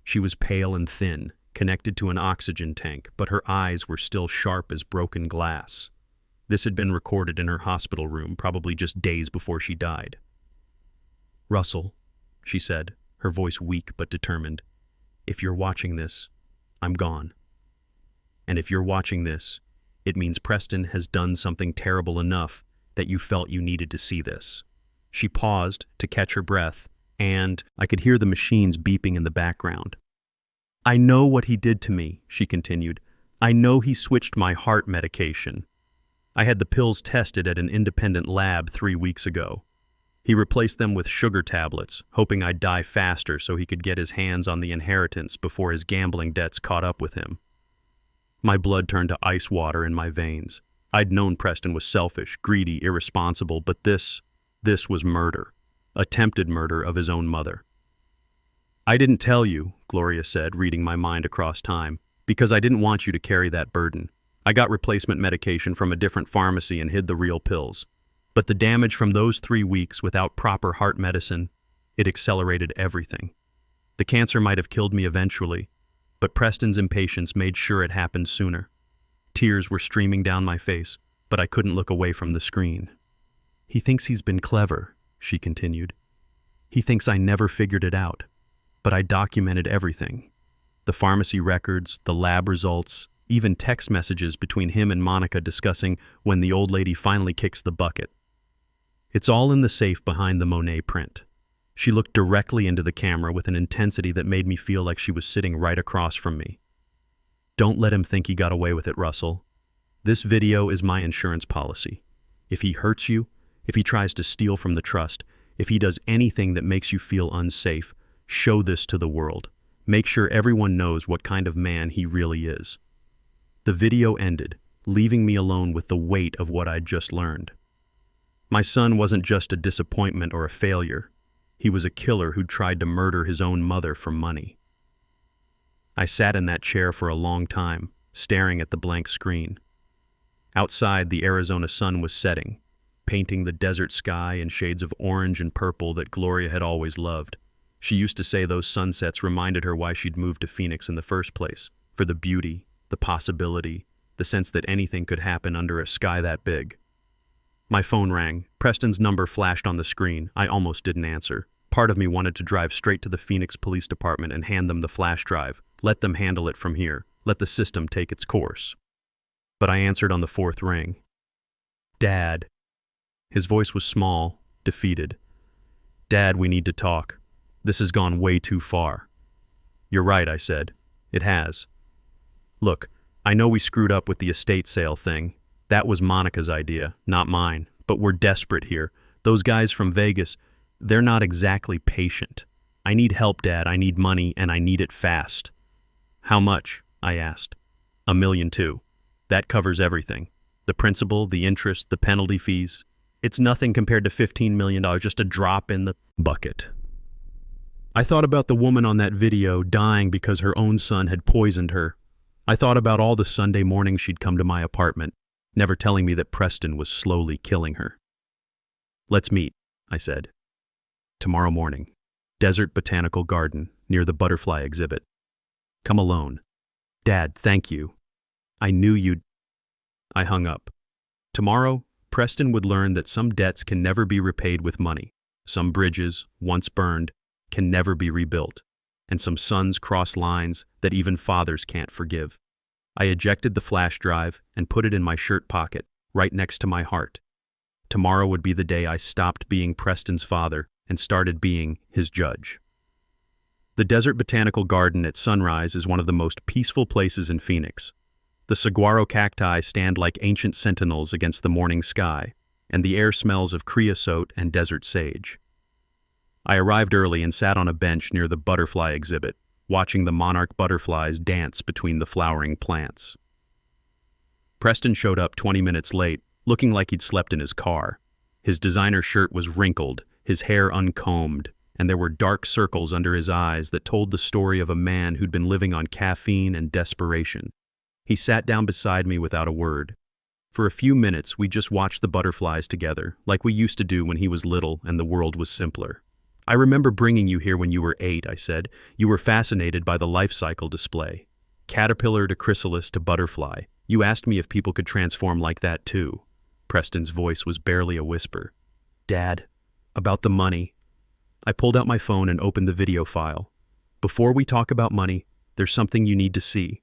She was pale and thin, connected to an oxygen tank, but her eyes were still sharp as broken glass. This had been recorded in her hospital room, probably just days before she died. "Russell," she said, her voice weak but determined, "if you're watching this, I'm gone. And if you're watching this, it means Preston has done something terrible enough that you felt you needed to see this." She paused to catch her breath, and I could hear the machines beeping in the background. "I know what he did to me," she continued. "I know he switched my heart medication. I had the pills tested at an independent lab 3 weeks ago. He replaced them with sugar tablets, hoping I'd die faster so he could get his hands on the inheritance before his gambling debts caught up with him. My blood turned to ice water in my veins. I'd known Preston was selfish, greedy, irresponsible, but this was murder. Attempted murder of his own mother. "I didn't tell you," Gloria said, reading my mind across time, "because I didn't want you to carry that burden. I got replacement medication from a different pharmacy and hid the real pills. But the damage from those 3 weeks without proper heart medicine, it accelerated everything. The cancer might have killed me eventually, but Preston's impatience made sure it happened sooner. Tears were streaming down my face, but I couldn't look away from the screen. He thinks he's been clever," she continued. "He thinks I never figured it out, but I documented everything. The pharmacy records, the lab results, even text messages between him and Monica discussing when the old lady finally kicks the bucket. It's all in the safe behind the Monet print." She looked directly into the camera with an intensity that made me feel like she was sitting right across from me. "Don't let him think he got away with it, Russell. This video is my insurance policy. If he hurts you, if he tries to steal from the trust, if he does anything that makes you feel unsafe, show this to the world. Make sure everyone knows what kind of man he really is." The video ended, leaving me alone with the weight of what I'd just learned. My son wasn't just a disappointment or a failure. He was a killer who'd tried to murder his own mother for money. I sat in that chair for a long time, staring at the blank screen. Outside, the Arizona sun was setting, painting the desert sky in shades of orange and purple that Gloria had always loved. She used to say those sunsets reminded her why she'd moved to Phoenix in the first place, for the beauty, the possibility, the sense that anything could happen under a sky that big. My phone rang. Preston's number flashed on the screen. I almost didn't answer. Part of me wanted to drive straight to the Phoenix Police Department and hand them the flash drive. Let them handle it from here. Let the system take its course. But I answered on the fourth ring. "Dad." His voice was small, defeated. "Dad, we need to talk. This has gone way too far." "You're right," I said. "It has. Look, I know we screwed up with the estate sale thing. That was Monica's idea, not mine. But we're desperate here. Those guys from Vegas, they're not exactly patient. I need help, Dad. I need money, and I need it fast." "How much?" I asked. $1 million too. That covers everything. The principal, the interest, the penalty fees. It's nothing compared to $15 million, just a drop in the bucket. I thought about the woman on that video dying because her own son had poisoned her. I thought about all the Sunday mornings she'd come to my apartment, never telling me that Preston was slowly killing her. "Let's meet," I said. "Tomorrow morning. Desert Botanical Garden, near the butterfly exhibit. Come alone." "Dad, thank you. I knew you'd—" I hung up. Tomorrow, Preston would learn that some debts can never be repaid with money. Some bridges, once burned, can never be rebuilt. And some sons cross lines that even fathers can't forgive. I ejected the flash drive and put it in my shirt pocket, right next to my heart. Tomorrow would be the day I stopped being Preston's father and started being his judge. The Desert Botanical Garden at sunrise is one of the most peaceful places in Phoenix. The saguaro cacti stand like ancient sentinels against the morning sky, and the air smells of creosote and desert sage. I arrived early and sat on a bench near the butterfly exhibit, watching the monarch butterflies dance between the flowering plants. Preston showed up 20 minutes late, looking like he'd slept in his car. His designer shirt was wrinkled, his hair uncombed, and there were dark circles under his eyes that told the story of a man who'd been living on caffeine and desperation. He sat down beside me without a word. For a few minutes, we just watched the butterflies together, like we used to do when he was little and the world was simpler. "I remember bringing you here when you were 8, I said. You were fascinated by the life cycle display. Caterpillar to chrysalis to butterfly. You asked me if people could transform like that too." Preston's voice was barely a whisper. "Dad, about the money." I pulled out my phone and opened the video file. "Before we talk about money, there's something you need to see."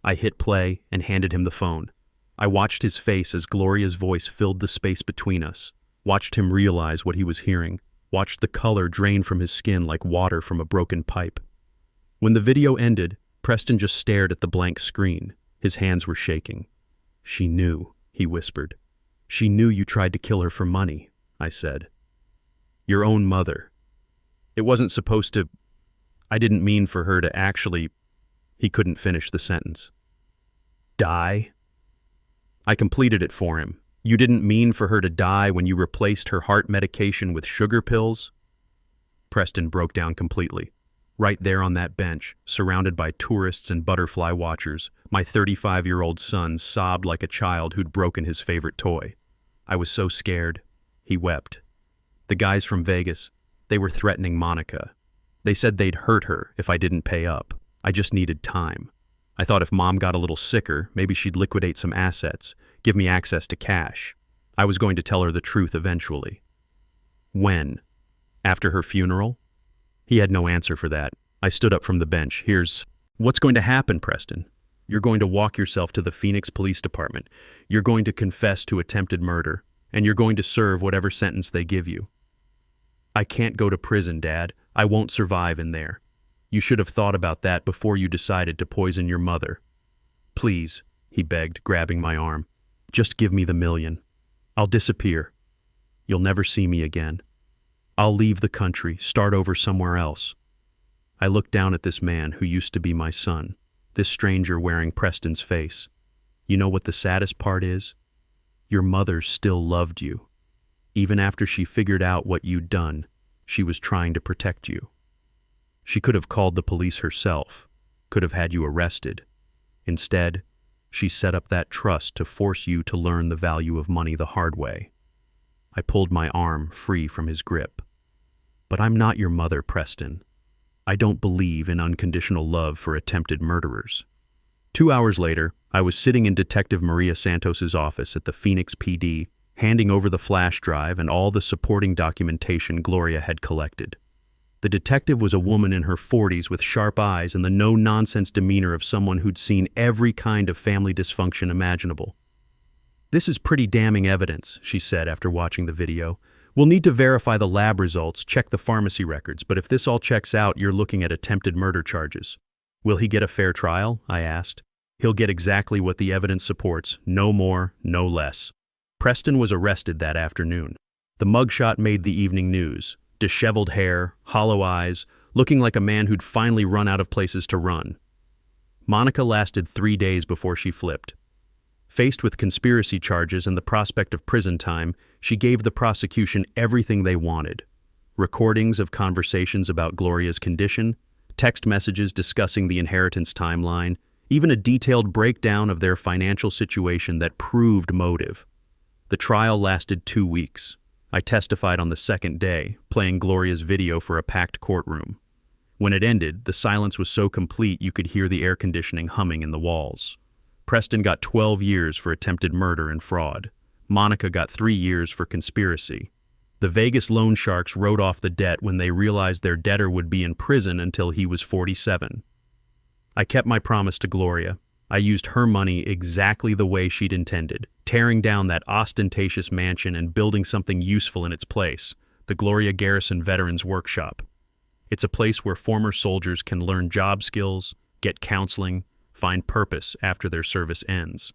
I hit play and handed him the phone. I watched his face as Gloria's voice filled the space between us, watched him realize what he was hearing, watched the color drain from his skin like water from a broken pipe. When the video ended, Preston just stared at the blank screen. His hands were shaking. "She knew," he whispered. "She knew you tried to kill her for money," I said. Your own mother. It wasn't supposed to... I didn't mean for her to actually... He couldn't finish the sentence. Die? I completed it for him. You didn't mean for her to die when you replaced her heart medication with sugar pills? Preston broke down completely. Right there on that bench, surrounded by tourists and butterfly watchers, my 35-year-old son sobbed like a child who'd broken his favorite toy. I was so scared. He wept. The guys from Vegas, they were threatening Monica. They said they'd hurt her if I didn't pay up. I just needed time. I thought if Mom got a little sicker, maybe she'd liquidate some assets, give me access to cash. I was going to tell her the truth eventually. When? After her funeral? He had no answer for that. I stood up from the bench. What's going to happen, Preston? You're going to walk yourself to the Phoenix Police Department. You're going to confess to attempted murder, and you're going to serve whatever sentence they give you. I can't go to prison, Dad. I won't survive in there. You should have thought about that before you decided to poison your mother. Please, he begged, grabbing my arm. Just give me the $1 million. I'll disappear. You'll never see me again. I'll leave the country, start over somewhere else. I looked down at this man who used to be my son, this stranger wearing Preston's face. You know what the saddest part is? Your mother still loved you. Even after she figured out what you'd done, she was trying to protect you. She could have called the police herself, could have had you arrested. Instead, she set up that trust to force you to learn the value of money the hard way. I pulled my arm free from his grip. But I'm not your mother, Preston. I don't believe in unconditional love for attempted murderers. 2 hours later, I was sitting in Detective Maria Santos's office at the Phoenix PD, handing over the flash drive and all the supporting documentation Gloria had collected. The detective was a woman in her 40s with sharp eyes and the no-nonsense demeanor of someone who'd seen every kind of family dysfunction imaginable. This is pretty damning evidence, she said after watching the video. We'll need to verify the lab results, check the pharmacy records, but if this all checks out, you're looking at attempted murder charges. Will he get a fair trial? I asked. He'll get exactly what the evidence supports, no more, no less. Preston was arrested that afternoon. The mugshot made the evening news. Disheveled hair, hollow eyes, looking like a man who'd finally run out of places to run. Monica lasted 3 days before she flipped. Faced with conspiracy charges and the prospect of prison time, she gave the prosecution everything they wanted. Recordings of conversations about Gloria's condition, text messages discussing the inheritance timeline, even a detailed breakdown of their financial situation that proved motive. The trial lasted 2 weeks. I testified on the second day, playing Gloria's video for a packed courtroom. When it ended, the silence was so complete you could hear the air conditioning humming in the walls. Preston got 12 years for attempted murder and fraud. Monica got 3 years for conspiracy. The Vegas loan sharks wrote off the debt when they realized their debtor would be in prison until he was 47. I kept my promise to Gloria. I used her money exactly the way she'd intended, tearing down that ostentatious mansion and building something useful in its place, the Gloria Garrison Veterans Workshop. It's a place where former soldiers can learn job skills, get counseling, find purpose after their service ends.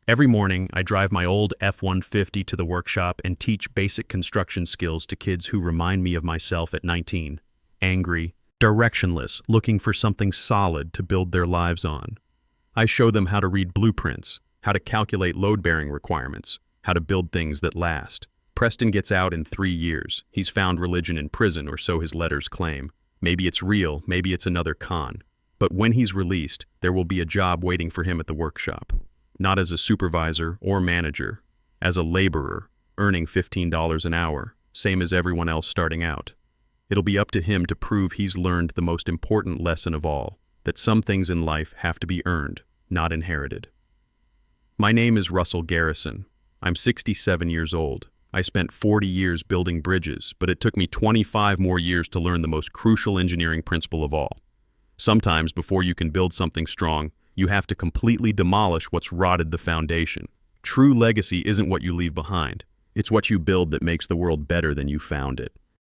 Every morning, I drive my old F-150 to the workshop and teach basic construction skills to kids who remind me of myself at 19, angry, directionless, looking for something solid to build their lives on. I show them how to read blueprints, how to calculate load-bearing requirements, how to build things that last. Preston gets out in 3 years. He's found religion in prison, or so his letters claim. Maybe it's real, maybe it's another con. But when he's released, there will be a job waiting for him at the workshop. Not as a supervisor or manager, as a laborer, earning $15 an hour, same as everyone else starting out. It'll be up to him to prove he's learned the most important lesson of all, that some things in life have to be earned, not inherited. My name is Russell Garrison. I'm 67 years old. I spent 40 years building bridges, but it took me 25 more years to learn the most crucial engineering principle of all. Sometimes, before you can build something strong, you have to completely demolish what's rotted the foundation. True legacy isn't what you leave behind. It's what you build that makes the world better than you found it.